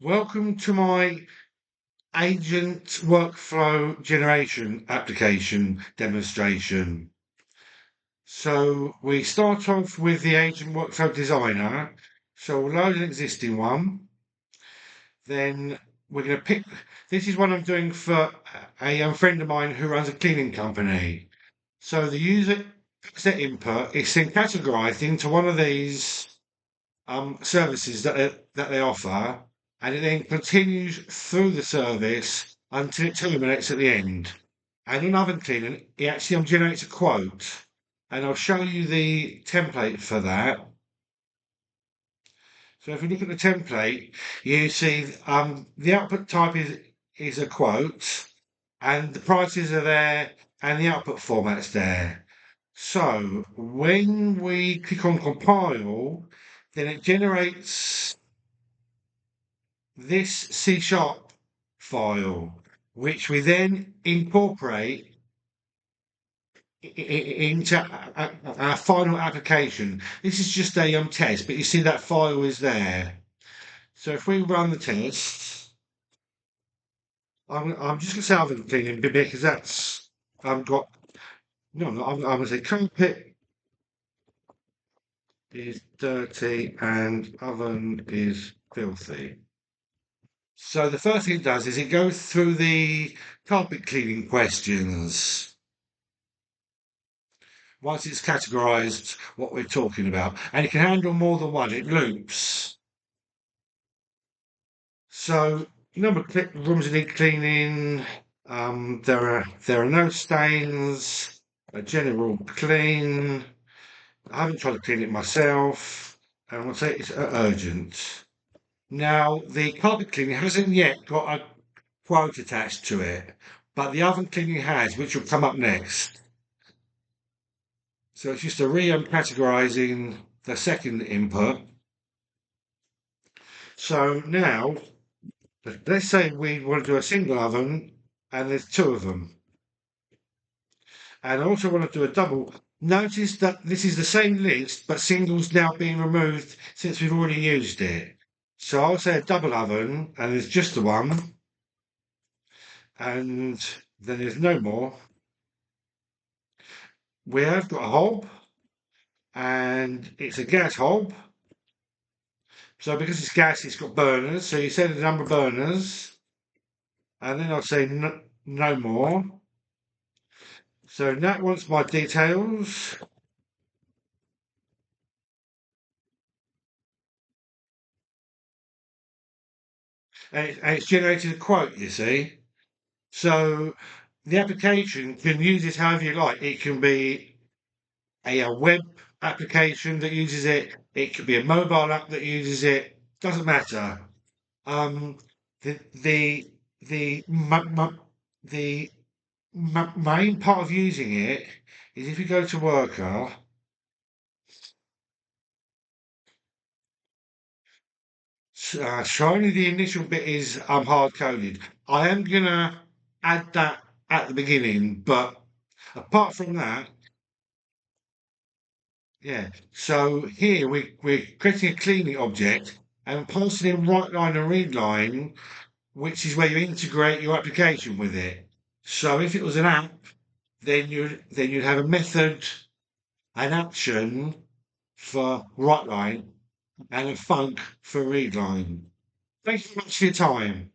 Welcome to my agent workflow generation application demonstration. So we start off with the agent workflow designer. So we'll load an existing one. Then we're going to pick, this is one I'm doing for a young friend of mine who runs a cleaning company. So the user puts their input, it's then categorized into one of these services that they offer, and it then continues through the service until it terminates at the end. And on oven cleaning, it actually generates a quote, and I'll show you the template for that. So if you look at the template, you see the output type is a quote, and the prices are there, and the output format's there. So when we click on compile, then it generates this C# file, which we then incorporate into our final application. This is just a test, but you see that file is there. So if we run the test, I'm just going to say oven cleaning because that's I've got no, I'm going to say carpet is dirty and oven is filthy. So the first thing it does is it goes through the carpet cleaning questions once it's categorized what we're talking about. And it can handle more than one, it loops. So number of rooms that need cleaning, there are no stains, a general clean. I haven't tried to clean it myself, and I'm gonna say it's urgent. Now the carpet cleaning hasn't yet got a quote attached to it, but the oven cleaning has, which will come up next. So it's just a categorizing the second input. So now, let's say we want to do a single oven and there's two of them. And I also want to do a double. Notice that this is the same list, but single's now being removed since we've already used it. So I'll say a double oven and there's just the one. And then there's no more. We have got a hob and it's a gas hob. So because it's gas, it's got burners. So you say the number of burners, and then I'll say no more. So Nat wants my details, and it's generated a quote, you see. So the application can use this however you like. It can be a web application that uses it. It could be a mobile app that uses it. Doesn't matter. Um, the the the the main part of using it is if you go to worker, so only the initial bit is hard coded. I am gonna add that at the beginning, but apart from that, yeah. So here we're creating a cleaning object and passing in write line and read line, which is where you integrate your application with it. So if it was an app, then you'd have a method, an action for write line, and a func for read line. Thank you very much for your time.